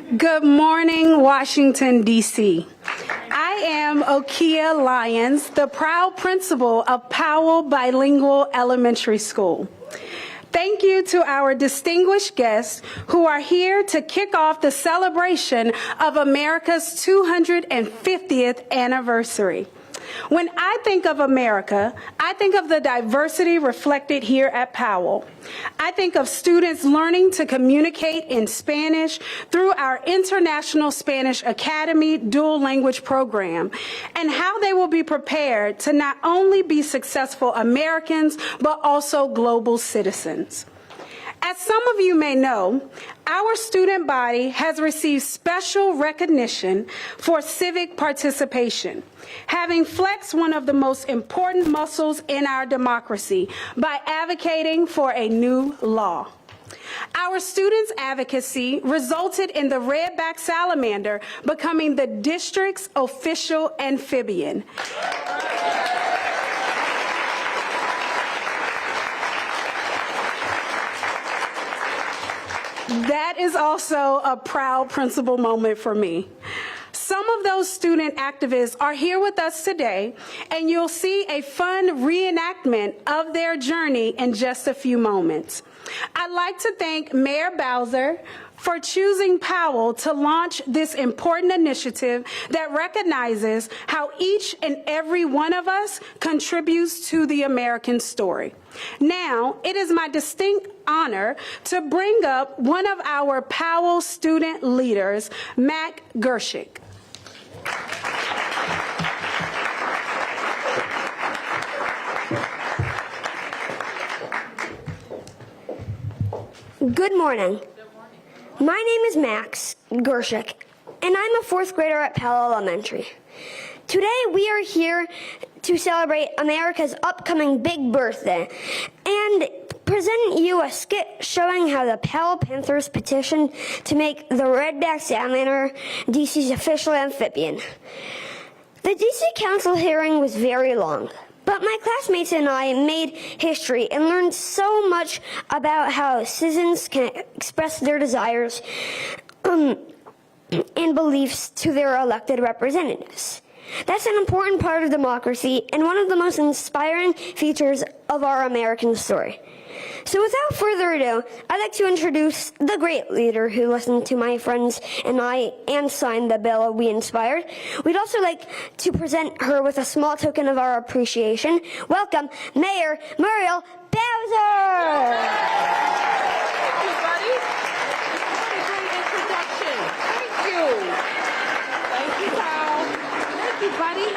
Good morning, Washington, D.C. I am Okia Lyons, the proud principal of Powell Bilingual Elementary School. Thank you to our distinguished guests who are here to kick off the celebration of America's 250th anniversary. When I think of America, I think of the diversity reflected here at Powell. I think of students learning to communicate in Spanish through our International Spanish Academy dual language program, and how they will be prepared to not only be successful Americans, but also global citizens. As some of you may know, our student body has received special recognition for civic participation, having flexed one of the most important muscles in our democracy by advocating for a new law. Our students' advocacy resulted in the redback salamander becoming the district's official amphibian. That is also a proud principal moment for me. Some of those student activists are here with us today, and you'll see a fun reenactment of their journey in just a few moments. I'd like to thank Mayor Bowser for choosing Powell to launch this important initiative that recognizes how each and every one of us contributes to the American story. Now, it is my distinct honor to bring up one of our Powell student leaders, Mac Gershik. Good morning. My name is Max Gershik, and I'm a fourth grader at Powell Elementary. Today we are here to celebrate America's upcoming big birthday and present you a skit showing how the Powell Panthers petitioned to make the redback salamander DC's official amphibian. The DC Council hearing was very long, but my classmates and I made history and learned so much about how citizens can express their desires and beliefs to their elected representatives. That's an important part of democracy and one of the most inspiring features of our American story. So without further ado, I'd like to introduce the great leader who listened to my friends and I and signed the bill we inspired. We'd also like to present her with a small token of our appreciation. Welcome, Mayor Muriel Bowser! Thank you, buddy. What a great introduction. Thank you. Thank you, Kyle. Thank you, buddy.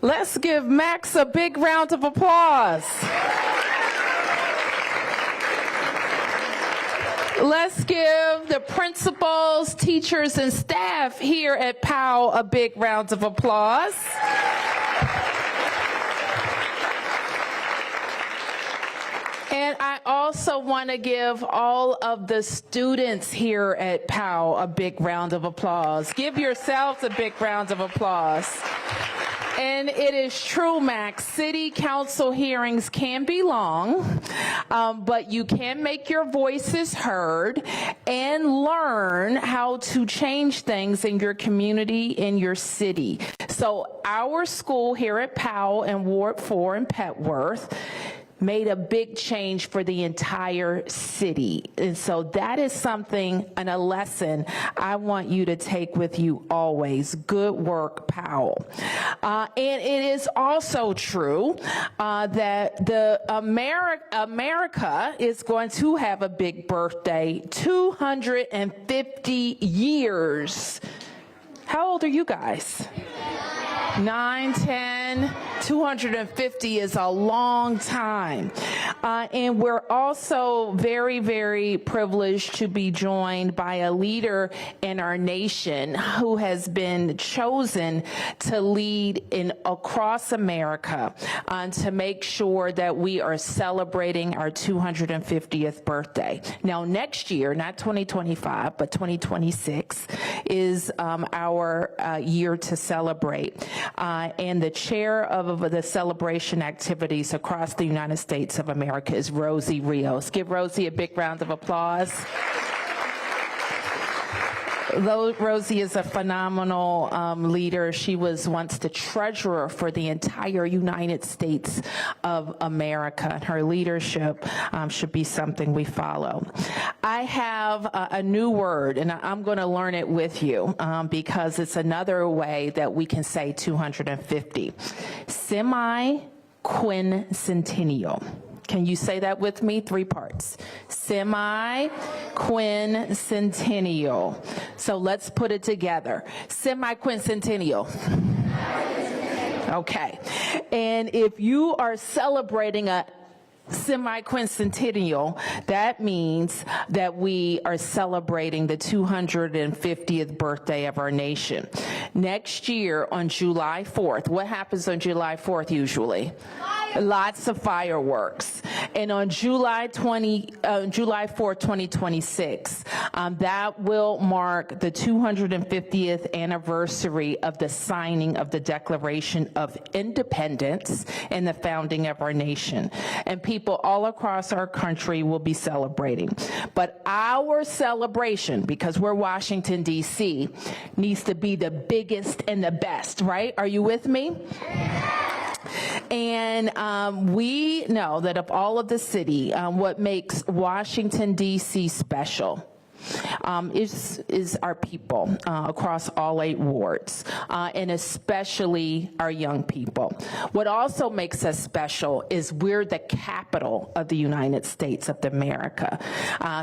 Let's give Max a big round of applause. Let's give the principals, teachers, and staff here at Powell a big round of applause. And I also want to give all of the students here at Powell a big round of applause. Give yourselves a big round of applause. And it is true, Max, city council hearings can be long, but you can make your voices heard and learn how to change things in your community, in your city. So our school here at Powell and Ward 4 in Petworth made a big change for the entire city. And so that is something and a lesson I want you to take with you always. Good work, Powell. And it is also true that the America is going to have a big birthday, 250 years. How old are you guys? 9, 10, 250 is a long time. And we're also very, very privileged to be joined by a leader in our nation who has been chosen to lead across America to make sure that we are celebrating our 250th birthday. Now, next year, not 2025, but 2026 is our year to celebrate. and the chair of the celebration activities across the United States of America is Rosie Rios. Give Rosie a big round of applause. Rosie is a phenomenal leader. She was once the treasurer for the entire United States of America. Her leadership should be something we follow. I have a new word, and I'm going to learn it with you because it's another way that we can say 250. Semi-quincentennial. Can you say that with me? 3 parts. Semi-quincentennial. So let's put it together. Semi-quincentennial. Okay. And if you are celebrating a semi-quincentennial, that means that we are celebrating the 250th birthday of our nation. Next year on July 4th, what happens on July 4th usually? Lots of fireworks. And on July 4th, 2026, that will mark the 250th anniversary of the signing of the Declaration of Independence and the founding of our nation. And people all across our country will be celebrating. But our celebration, because we're Washington, D.C., needs to be the biggest and the best, right? Are you with me? And we know that of all of the city, what makes Washington, D.C. special is our people across all 8 wards, and especially our young people. What also makes us special is we're the capital of the United States of America.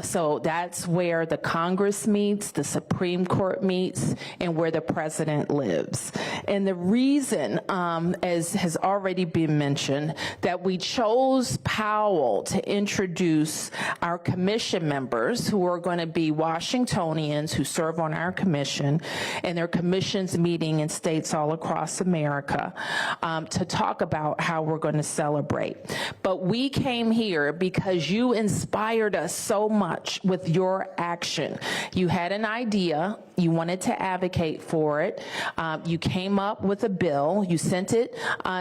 So that's where the Congress meets, the Supreme Court meets, and where the president lives. And the reason, as has already been mentioned, that we chose Powell to introduce our commission members who are going to be Washingtonians who serve on our commission, and their commissions meeting in states all across America to talk about how we're going to celebrate. But we came here because you inspired us so much with your action. You had an idea, you wanted to advocate for it, you came up with a bill, you sent it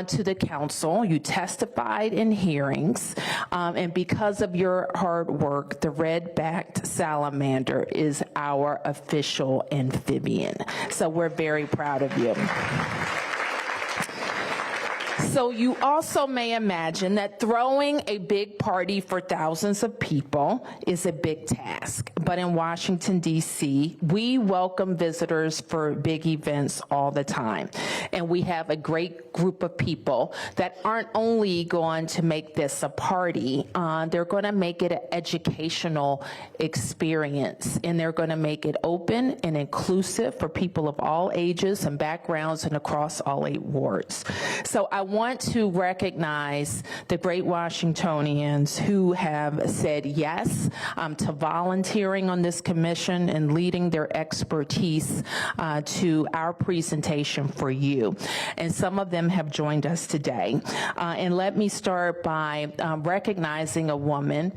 to the council, you testified in hearings, and because of your hard work, the red-backed salamander is our official amphibian. So we're very proud of you. So you also may imagine that throwing a big party for thousands of people is a big task. But in Washington, D.C., we welcome visitors for big events all the time. And we have a great group of people that aren't only going to make this a party, they're going to make it an educational experience. And they're going to make it open and inclusive for people of all ages and backgrounds and across all 8 wards. So I want to recognize the great Washingtonians who have said yes to volunteering on this commission and leading their expertise to our presentation for you. And some of them have joined us today. And let me start by recognizing a woman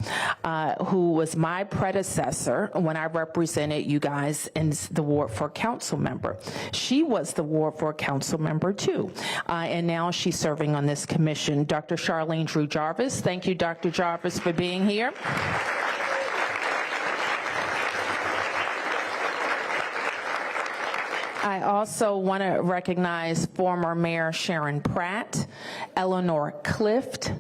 who was my predecessor when I represented you guys in the Ward 4 council member. She was the Ward 4 council member too. And now she's serving on this commission. Dr. Charlene Drew Jarvis. Thank you, Dr. Jarvis, for being here. I also want to recognize former Mayor Sharon Pratt, Eleanor Clift,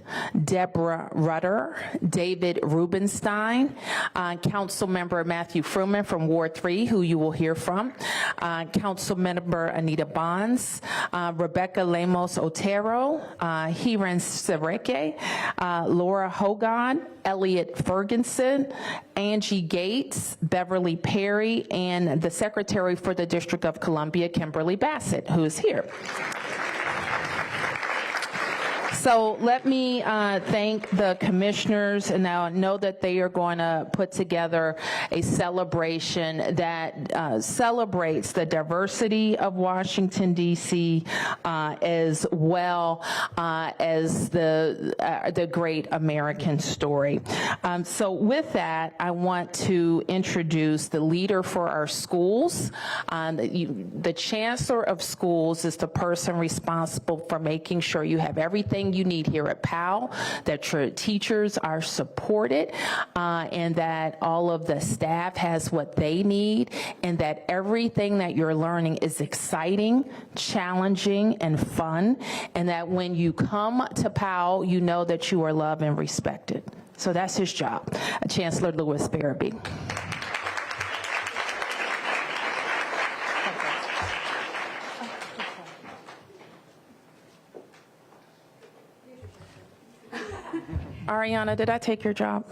Deborah Rutter, David Rubenstein, Council Member Matthew Fruman from Ward 3, who you will hear from, Council Member Anita Bonds, Rebecca Lemos Otero, Hiran Sereke, Laura Hogan, Elliot Ferguson, Angie Gates, Beverly Perry, and the Secretary for the District of Columbia, Kimberly Bassett, who is here. So let me thank the commissioners, and now I know that they are going to put together a celebration that celebrates the diversity of Washington, D.C., as well as the great American story. So with that, I want to introduce the leader for our schools. The Chancellor of Schools is the person responsible for making sure you have everything you need here at POW, that your teachers are supported, and that all of the staff has what they need, and that everything that you're learning is exciting, challenging, and fun, and that when you come to POW, you know that you are loved and respected. So that's his job, Chancellor Louis Ferebee. Ariana, did I take your job?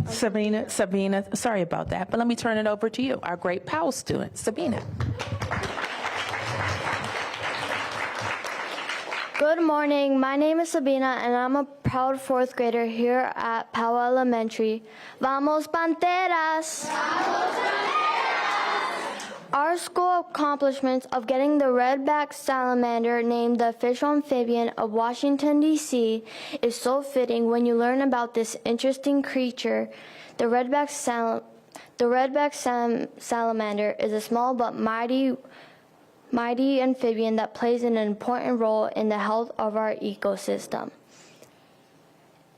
Sabina, sorry about that, but let me turn it over to you, our great POW student, Sabina. Good morning, my name is Sabina and I'm a proud fourth grader here at POW Elementary. Vamos Panteras! Vamos Panteras! Our school accomplishments of getting the redback salamander named the official amphibian of Washington, D.C. is so fitting when you learn about this interesting creature. The redback salamander is a small but mighty amphibian that plays an important role in the health of our ecosystem.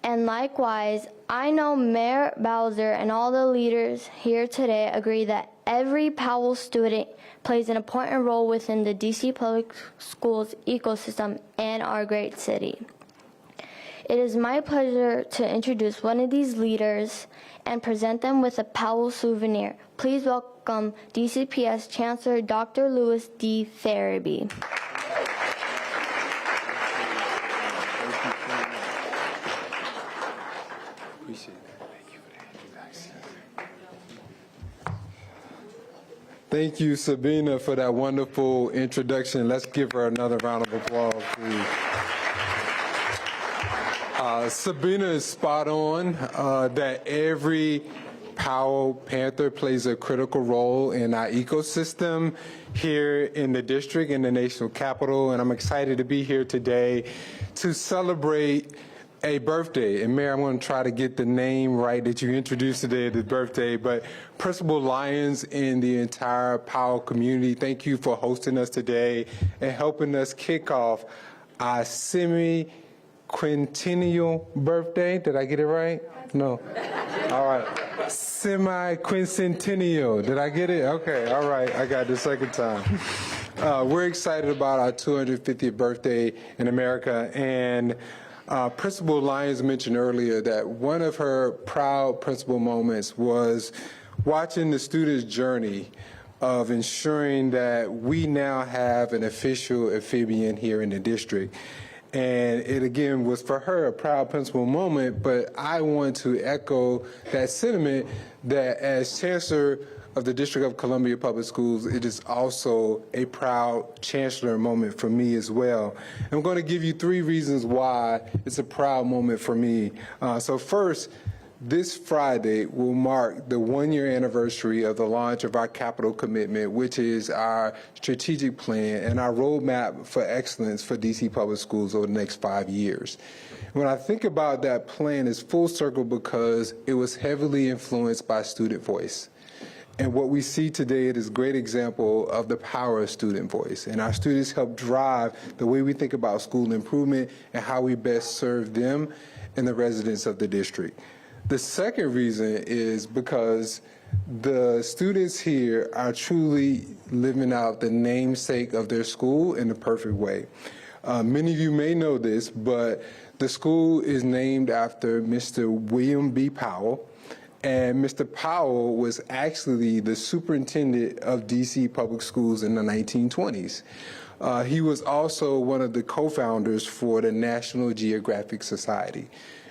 And likewise, I know Mayor Bowser and all the leaders here today agree that every Powell student plays an important role within the DC Public Schools ecosystem and our great city. It is my pleasure to introduce one of these leaders and present them with a Powell souvenir. Please welcome DCPS Chancellor Dr. Louis D. Ferebee. Thank you, Sabina, for that wonderful introduction. Let's give her another round of applause, please. Sabina is spot on that every Powell Panther plays a critical role in our ecosystem here in the district, in the national capital, and I'm excited to be here today to celebrate a birthday. And Mayor, I'm going to try to get the name right that you introduced today at his birthday, but Principal Lyons and the entire Powell community, thank you for hosting us today and helping us kick off our semi-quincentennial birthday. Did I get it right? No. All right. Semi-quincentennial. Did I get it? Okay. All right. I got it the second time. We're excited about our 250th birthday in America, and Principal Lyons mentioned earlier that one of her proud principal moments was watching the students' journey of ensuring that we now have an official amphibian here in the district. And it, again, was for her a proud principal moment, but I want to echo that sentiment that as Chancellor of the District of Columbia Public Schools, it is also a proud Chancellor moment for me as well. I'm going to give you 3 reasons why it's a proud moment for me. So first, this Friday will mark the 1-year anniversary of the launch of our capital commitment, which is our strategic plan and our roadmap for excellence for DC Public Schools over the next 5 years. When I think about that plan, it's full circle because it was heavily influenced by student voice. And what we see today is a great example of the power of student voice. And our students help drive the way we think about school improvement and how we best serve them and the residents of the district. The second reason is because the students here are truly living out the namesake of their school in the perfect way. Many of you may know this, but the school is named after Mr. William B. Powell. And Mr. Powell was actually the superintendent of DC Public Schools in the 1920s. He was also one of the co-founders for the National Geographic Society.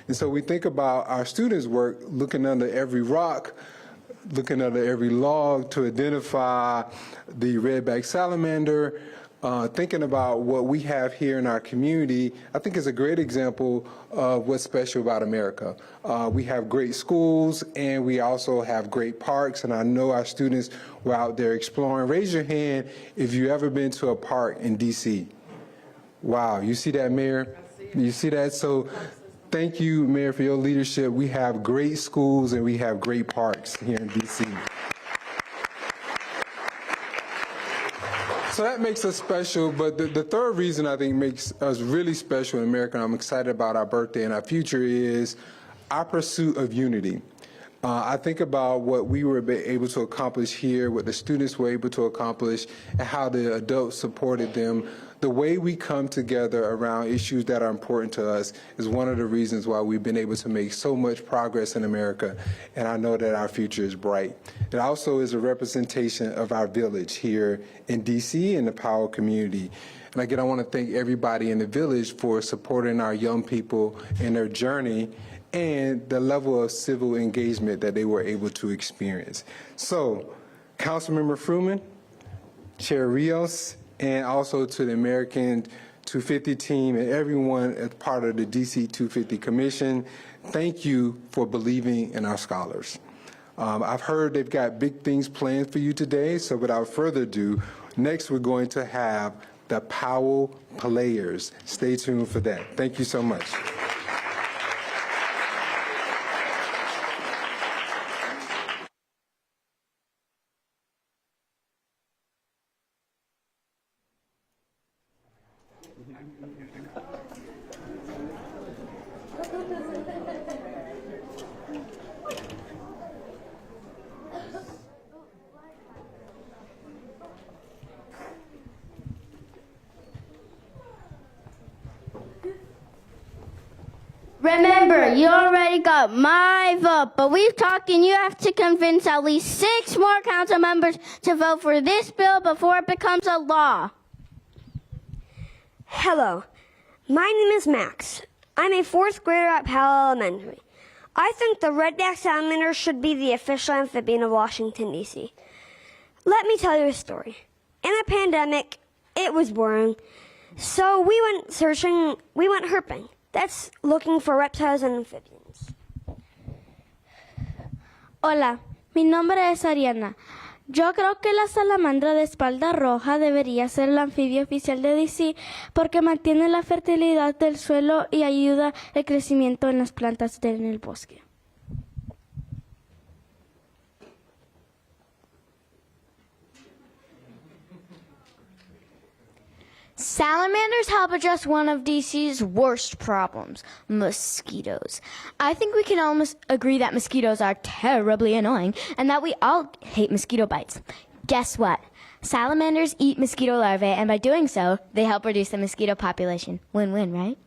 And so we think about our students' work looking under every rock, looking under every log to identify the redback salamander, thinking about what we have here in our community, I think is a great example of what's special about America. We have great schools, and we also have great parks, and I know our students were out there exploring. Raise your hand if you've ever been to a park in D.C. Wow, you see that, Mayor? You see that? So thank you, Mayor, for your leadership. We have great schools, and we have great parks here in D.C. So that makes us special, but the third reason I think makes us really special in America, and I'm excited about our birthday and our future, is our pursuit of unity. I think about what we were able to accomplish here, what the students were able to accomplish, and how the adults supported them. The way we come together around issues that are important to us is one of the reasons why we've been able to make so much progress in America, and I know that our future is bright. It also is a representation of our village here in D.C. and the Powell community. And again, I want to thank everybody in the village for supporting our young people in their journey and the level of civil engagement that they were able to experience. So, Councilmember Fruman, Chair Rios, and also to the American 250 team and everyone as part of the DC250 Commission, thank you for believing in our scholars. I've heard they've got big things planned for you today, so without further ado, next we're going to have the Powell Players. Stay tuned for that. Thank you so much. Remember, you already got my vote, but we've talked and you have to convince at least 6 more council members to vote for this bill before it becomes a law. Hello, my name is Max. I'm a 4th grader at Powell Elementary. I think the redback salamander should be the official amphibian of Washington, D.C. Let me tell you a story. In a pandemic, it was boring, so we went herping. That's looking for reptiles and amphibians. Hola, mi nombre es Ariana. Yo creo que la salamandra de espalda roja debería ser el anfibio oficial de DC porque mantiene la fertilidad del suelo y ayuda el crecimiento en las plantas en el bosque. Salamanders help address one of DC's worst problems, mosquitoes. I think we can almost agree that mosquitoes are terribly annoying and that we all hate mosquito bites. Guess what? Salamanders eat mosquito larvae, and by doing so, they help reduce the mosquito population. Win-win, right?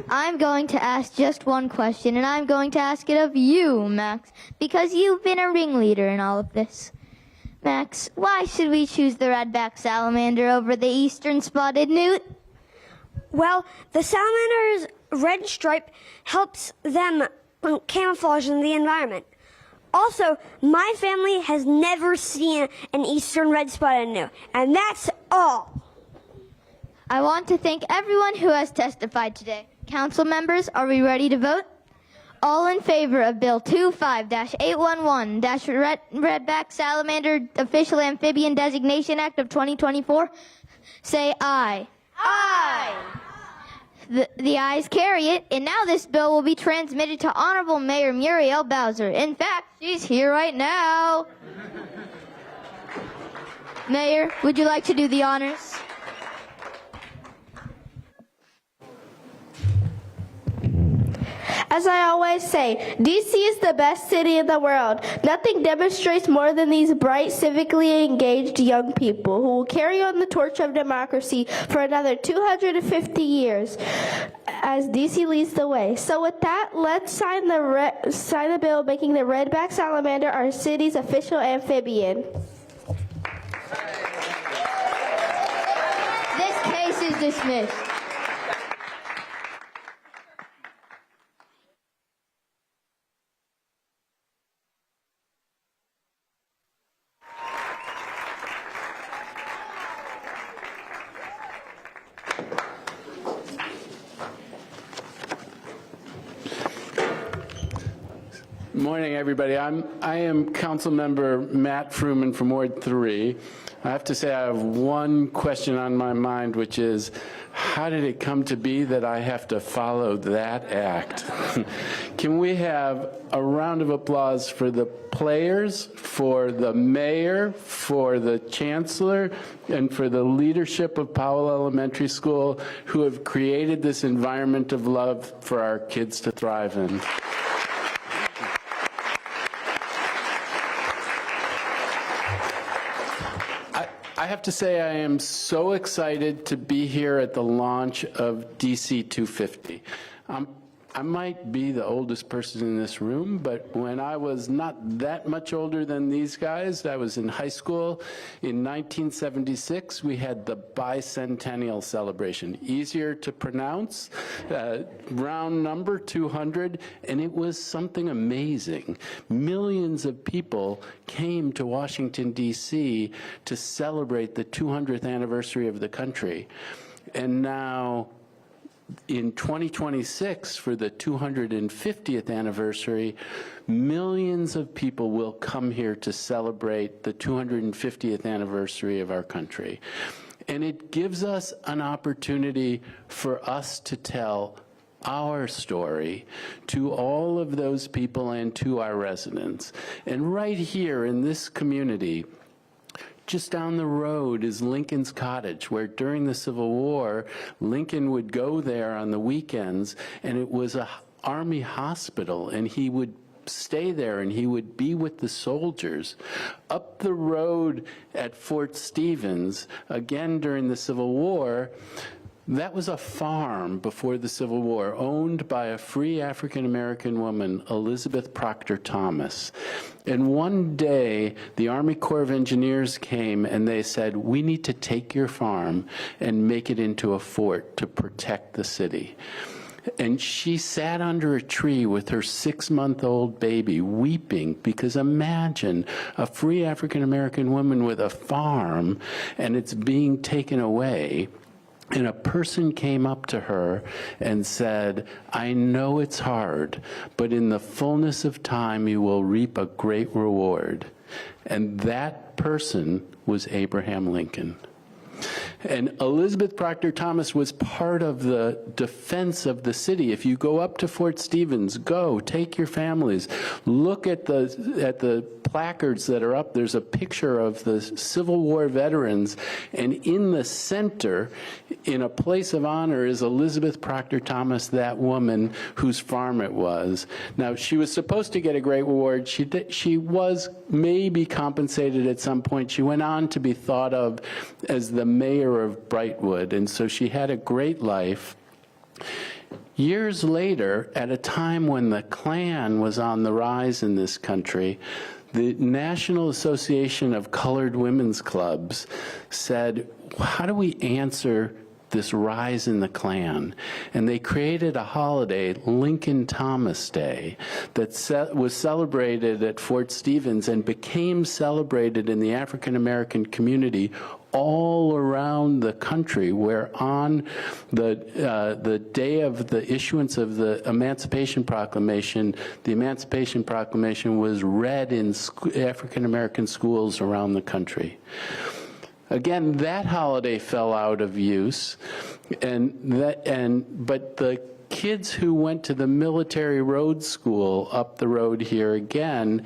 I'm going to ask just one question, and I'm going to ask it of you, Max, because you've been a ringleader in all of this. Max, why should we choose the redback salamander over the eastern spotted newt? Well, the salamander's red stripe helps them camouflage in the environment. Also, my family has never seen an eastern red-spotted newt, and that's all. I want to thank everyone who has testified today. Council members, are we ready to vote? All in favor of Bill 25-811-Redback Salamander Official Amphibian Designation Act of 2024, say aye. Aye! The ayes carry it, and now this bill will be transmitted to Honorable Mayor Muriel Bowser. In fact, she's here right now. Mayor, would you like to do the honors? As I always say, DC is the best city in the world. Nothing demonstrates more than these bright, civically engaged young people who will carry on the torch of democracy for another 250 years as DC leads the way. So with that, let's sign the bill making the redback salamander our city's official amphibian. This case is dismissed. Morning, everybody. I am Council Member Matt Fruman from Ward 3. I have to say I have one question on my mind, which is, how did it come to be that I have to follow that act? Can we have a round of applause for the players, for the mayor, for the chancellor, and for the leadership of Powell Elementary School who have created this environment of love for our kids to thrive in? I have to say I am so excited to be here at the launch of DC250. I might be the oldest person in this room, but when I was not that much older than these guys, I was in high school. In 1976, we had the bicentennial celebration. Easier to pronounce, round number 200, and it was something amazing. Millions of people came to Washington, D.C. to celebrate the 200th anniversary of the country. And now, in 2026, for the 250th anniversary, millions of people will come here to celebrate the 250th anniversary of our country. And it gives us an opportunity for us to tell our story to all of those people and to our residents. And right here in this community, just down the road is Lincoln's Cottage, where during the Civil War, Lincoln would go there on the weekends, and it was an Army hospital, and he would stay there and he would be with the soldiers. Up the road at Fort Stevens, again during the Civil War, that was a farm before the Civil War, owned by a free African-American woman, Elizabeth Proctor Thomas. And one day, the Army Corps of Engineers came and they said, we need to take your farm and make it into a fort to protect the city. And she sat under a tree with her 6-month-old baby, weeping, because imagine a free African-American woman with a farm and it's being taken away. And a person came up to her and said, I know it's hard, but in the fullness of time you will reap a great reward. And that person was Abraham Lincoln. And Elizabeth Proctor Thomas was part of the defense of the city. If you go up to Fort Stevens, go, take your families, look at the placards that are up. There's a picture of the Civil War veterans, and in the center, in a place of honor, is Elizabeth Proctor Thomas, that woman whose farm it was. Now, she was supposed to get a great reward. She was maybe compensated at some point. She went on to be thought of as the mayor of Brightwood, and so she had a great life. Years later, at a time when the Klan was on the rise in this country, the National Association of Colored Women's Clubs said, how do we answer this rise in the Klan? And they created a holiday, Lincoln Thomas Day, that was celebrated at Fort Stevens and became celebrated in the African American community all around the country, where on the day of the issuance of the Emancipation Proclamation was read in African American schools around the country. Again, that holiday fell out of use, but the kids who went to the Military Road School up the road here again,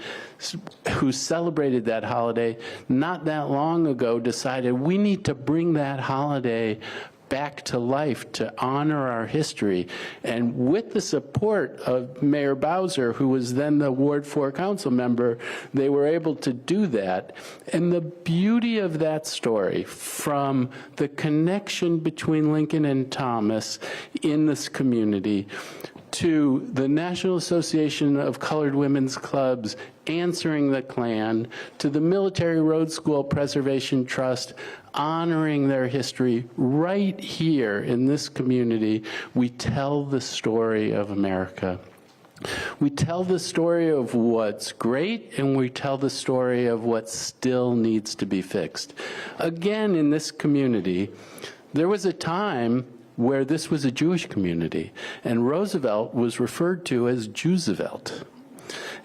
who celebrated that holiday not that long ago, decided we need to bring that holiday back to life to honor our history. And with the support of Mayor Bowser, who was then the Ward 4 council member, they were able to do that. And the beauty of that story, from the connection between Lincoln and Thomas in this community, to the National Association of Colored Women's Clubs answering the Klan, to the Military Road School Preservation Trust honoring their history right here in this community, we tell the story of America. We tell the story of what's great, and we tell the story of what still needs to be fixed. Again, in this community, there was a time where this was a Jewish community, and Roosevelt was referred to as Jewsevelt.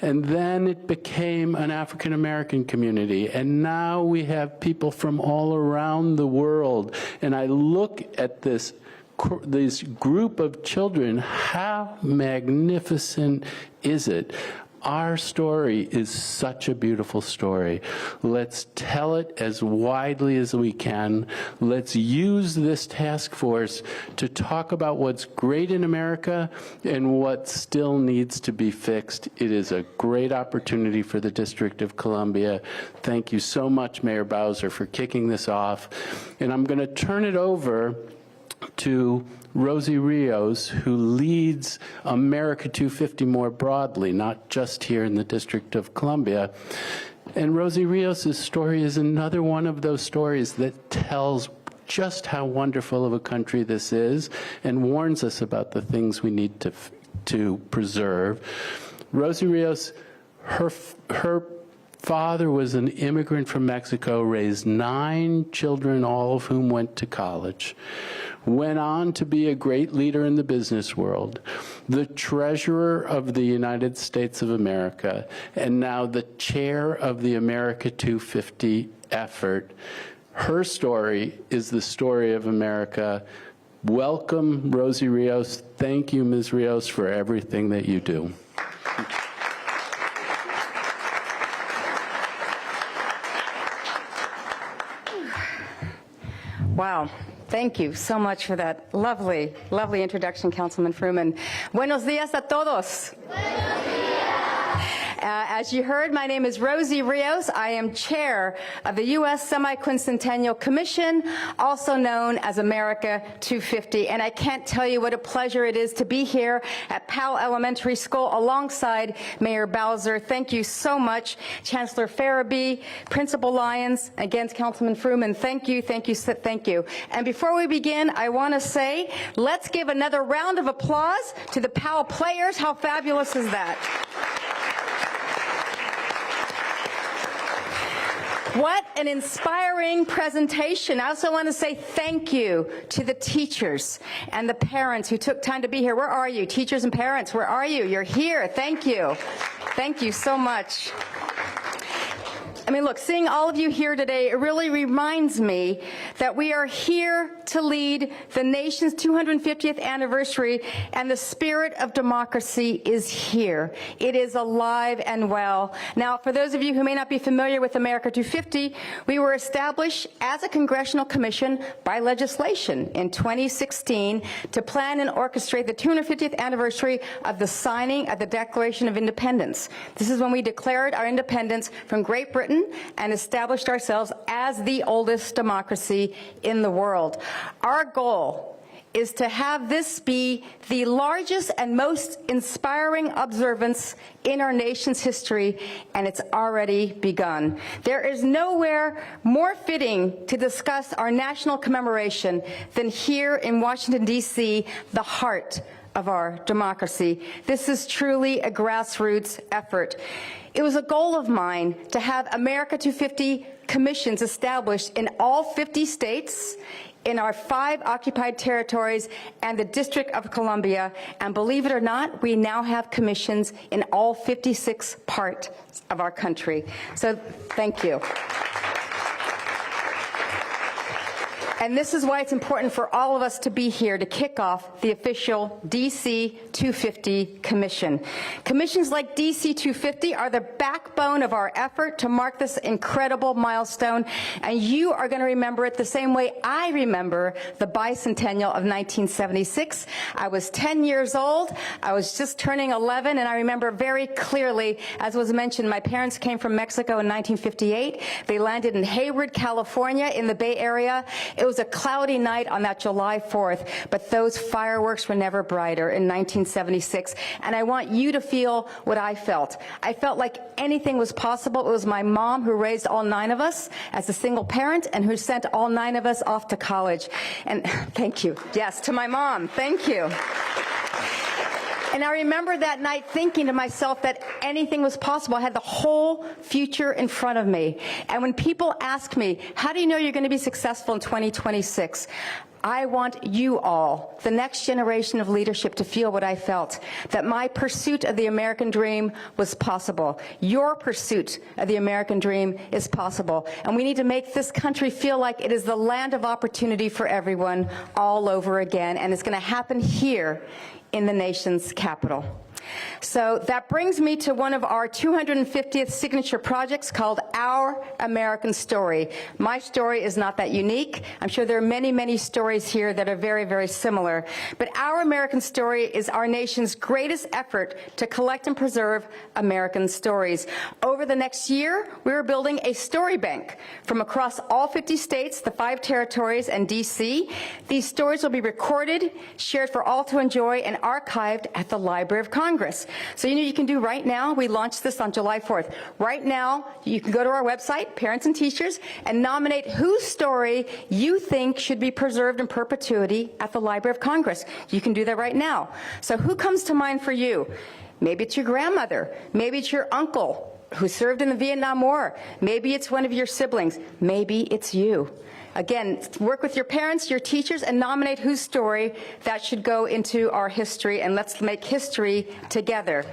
and then it became an African American community, and now we have people from all around the world. And I look at this group of children, how magnificent is it? Our story is such a beautiful story. Let's tell it as widely as we can. Let's use this task force to talk about what's great in America and what still needs to be fixed. It is a great opportunity for the District of Columbia. Thank you so much, Mayor Bowser, for kicking this off. And I'm going to turn it over to Rosie Rios, who leads America 250 more broadly, not just here in the District of Columbia. And Rosie Rios' story is another one of those stories that tells just how wonderful of a country this is and warns us about the things we need to preserve. Rosie Rios, her father was an immigrant from Mexico, raised 9 children, all of whom went to college. Went on to be a great leader in the business world, the treasurer of the United States of America, and now the chair of the America 250 effort. Her story is the story of America. Welcome, Rosie Rios. Thank you, Ms. Rios, for everything that you do. Wow. Thank you so much for that lovely, lovely introduction, Councilman Fruman. Buenos días a todos. As you heard, my name is Rosie Rios. I am chair of the U.S. Semi-Quincentennial Commission, also known as America 250. And I can't tell you what a pleasure it is to be here at Powell Elementary School alongside Mayor Bowser. Thank you so much. Chancellor Ferebee, Principal Lyons, again, Councilman Fruman, thank you, thank you, thank you. And before we begin, I want to say, let's give another round of applause to the Powell players. How fabulous is that? What an inspiring presentation. I also want to say thank you to the teachers and the parents who took time to be here. Where are you? Teachers and parents, where are you? You're here. Thank you. Thank you so much. I mean, look, seeing all of you here today, it really reminds me that we are here to lead the nation's 250th anniversary, and the spirit of democracy is here. It is alive and well. Now, for those of you who may not be familiar with America 250, we were established as a congressional commission by legislation in 2016 to plan and orchestrate the 250th anniversary of the signing of the Declaration of Independence. This is when we declared our independence from Great Britain and established ourselves as the oldest democracy in the world. Our goal is to have this be the largest and most inspiring observance in our nation's history, and it's already begun. There is nowhere more fitting to discuss our national commemoration than here in Washington, D.C., the heart of our democracy. This is truly a grassroots effort. It was a goal of mine to have America 250 commissions established in all 50 states, in our 5 occupied territories, and the District of Columbia. And believe it or not, we now have commissions in all 56 parts of our country. So thank you. And this is why it's important for all of us to be here to kick off the official DC250 Commission. Commissions like DC250 are the backbone of our effort to mark this incredible milestone, and you are going to remember it the same way I remember the bicentennial of 1976. I was 10 years old. I was just turning 11, and I remember very clearly, as was mentioned, my parents came from Mexico in 1958. They landed in Hayward, California, in the Bay Area. It was a cloudy night on that July 4th, but those fireworks were never brighter in 1976. And I want you to feel what I felt. I felt like anything was possible. It was my mom who raised all 9 of us as a single parent and who sent all 9 of us off to college. And thank you. Yes, to my mom. Thank you. And I remember that night thinking to myself that anything was possible. I had the whole future in front of me. And when people ask me, how do you know you're going to be successful in 2026? I want you all, the next generation of leadership, to feel what I felt, that my pursuit of the American dream was possible. Your pursuit of the American dream is possible. And we need to make this country feel like it is the land of opportunity for everyone all over again. And it's going to happen here in the nation's capital. So that brings me to one of our 250th signature projects called Our American Story. My story is not that unique. I'm sure there are many, many stories here that are very, very similar. But Our American Story is our nation's greatest effort to collect and preserve American stories. Over the next year, we are building a story bank from across all 50 states, the 5 territories, and D.C. These stories will be recorded, shared for all to enjoy, and archived at the Library of Congress. So you can do right now, we launched this on July 4th. Right now, you can go to our website, Parents and Teachers, and nominate whose story you think should be preserved in perpetuity at the Library of Congress. You can do that right now. So who comes to mind for you? Maybe it's your grandmother. Maybe it's your uncle who served in the Vietnam War. Maybe it's one of your siblings. Maybe it's you. Again, work with your parents, your teachers, and nominate whose story that should go into our history, and let's make history together.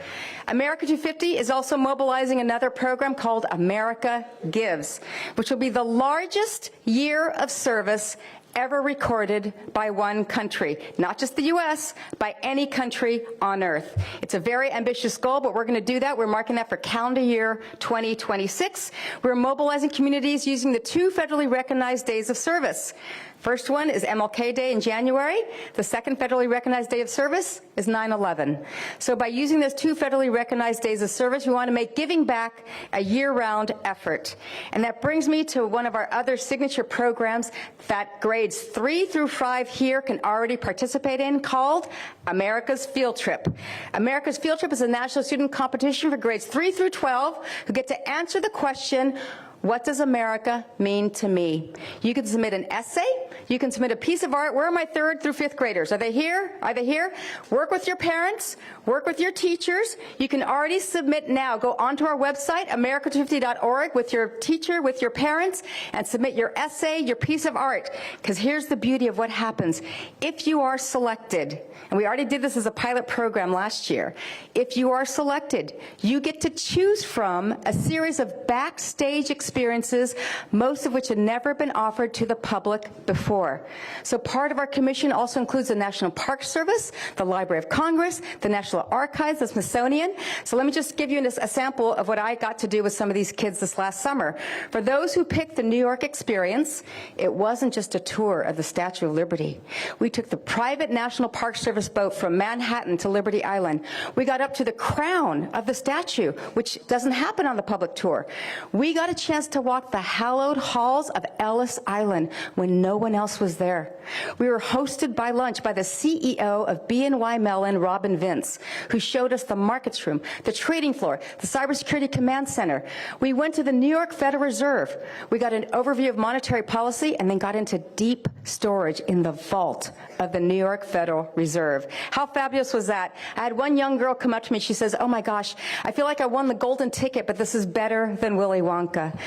America 250 is also mobilizing another program called America Gives, which will be the largest year of service ever recorded by one country, not just the U.S., by any country on earth. It's a very ambitious goal, but we're going to do that. We're marking that for calendar year 2026. We're mobilizing communities using the 2 federally recognized days of service. First one is MLK Day in January. The second federally recognized day of service is 9/11. So by using those 2 federally recognized days of service, we want to make giving back a year-round effort. And that brings me to one of our other signature programs that grades 3 through 5 here can already participate in, called America's Field Trip. America's Field Trip is a national student competition for grades 3 through 12 who get to answer the question, what does America mean to me? You can submit an essay. You can submit a piece of art. Where are my 3rd through 5th graders? Are they here? Are they here? Work with your parents. Work with your teachers. You can already submit now. Go onto our website, america250.org, with your teacher, with your parents, and submit your essay, your piece of art. Because here's the beauty of what happens. If you are selected, and we already did this as a pilot program last year, if you are selected, you get to choose from a series of backstage experiences, most of which had never been offered to the public before. So part of our commission also includes the National Park Service, the Library of Congress, the National Archives, the Smithsonian. So let me just give you a sample of what I got to do with some of these kids this last summer. For those who picked the New York experience, it wasn't just a tour of the Statue of Liberty. We took the private National Park Service boat from Manhattan to Liberty Island. We got up to the crown of the statue, which doesn't happen on the public tour. We got a chance to walk the hallowed halls of Ellis Island when no one else was there. We were hosted by lunch by the CEO of BNY Mellon, Robin Vince, who showed us the markets room, the trading floor, the cybersecurity command center. We went to the New York Federal Reserve. We got an overview of monetary policy and then got into deep storage in the vault of the New York Federal Reserve. How fabulous was that? I had one young girl come up to me. She says, oh my gosh, I feel like I won the golden ticket, but this is better than Willy Wonka.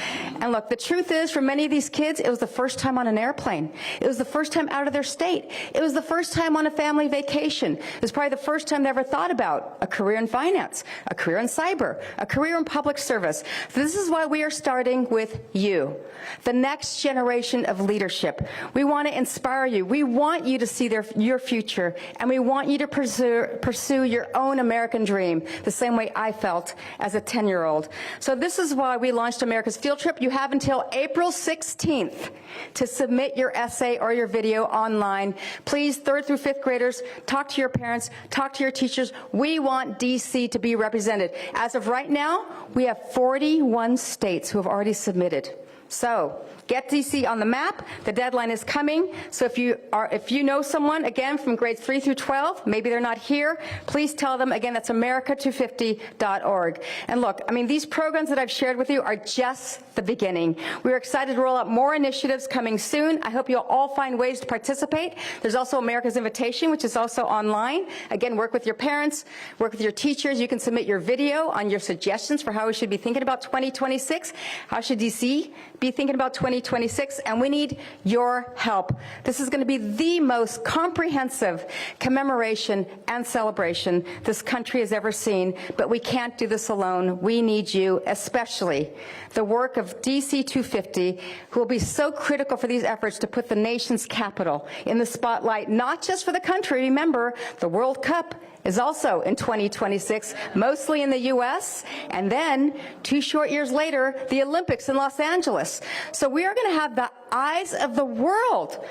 And look, the truth is, for many of these kids, it was the first time on an airplane. It was the first time out of their state. It was the first time on a family vacation. It was probably the first time they ever thought about a career in finance, a career in cyber, a career in public service. So this is why we are starting with you, the next generation of leadership. We want to inspire you. We want you to see your future, and we want you to pursue your own American dream, the same way I felt as a 10-year-old. So this is why we launched America's Field Trip. You have until April 16th to submit your essay or your video online. Please, 3rd through 5th graders, talk to your parents, talk to your teachers. We want DC to be represented. As of right now, we have 41 states who have already submitted. So get DC on the map. The deadline is coming. So if you know someone, again, from grades 3 through 12, maybe they're not here, please tell them. Again, that's america250.org. And look, I mean, these programs that I've shared with you are just the beginning. We're excited to roll out more initiatives coming soon. I hope you'll all find ways to participate. There's also America's Invitation, which is also online. Again, work with your parents, work with your teachers. You can submit your video on your suggestions for how we should be thinking about 2026. How should DC be thinking about 2026, and we need your help. This is going to be the most comprehensive commemoration and celebration this country has ever seen, but we can't do this alone. We need you, especially the work of DC250, who will be so critical for these efforts to put the nation's capital in the spotlight, not just for the country. Remember, the World Cup is also in 2026, mostly in the U.S., and then 2 short years later, the Olympics in Los Angeles. So we are going to have the eyes of the world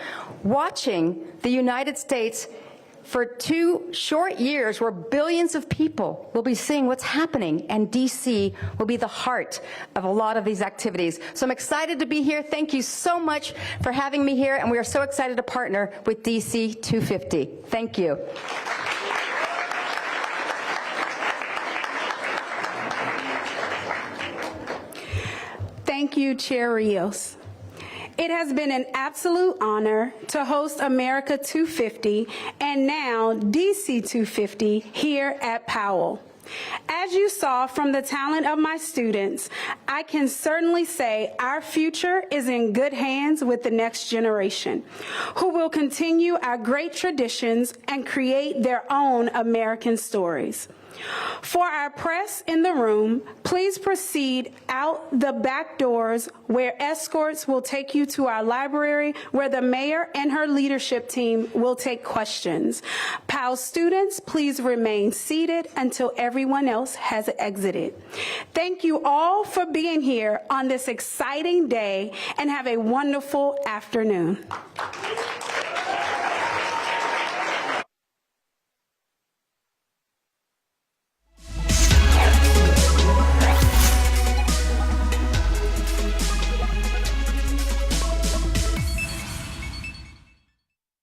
watching the United States for 2 short years, where billions of people will be seeing what's happening, and D.C. will be the heart of a lot of these activities. So I'm excited to be here. Thank you so much for having me here, and we are so excited to partner with DC250. Thank you. Thank you, Chair Rios. It has been an absolute honor to host America 250 and now DC 250 here at Powell. As you saw from the talent of my students, I can certainly say our future is in good hands with the next generation, who will continue our great traditions and create their own American stories. For our press in the room, please proceed out the back doors where escorts will take you to our library, where the mayor and her leadership team will take questions. Powell students, please remain seated until everyone else has exited. Thank you all for being here on this exciting day, and have a wonderful afternoon.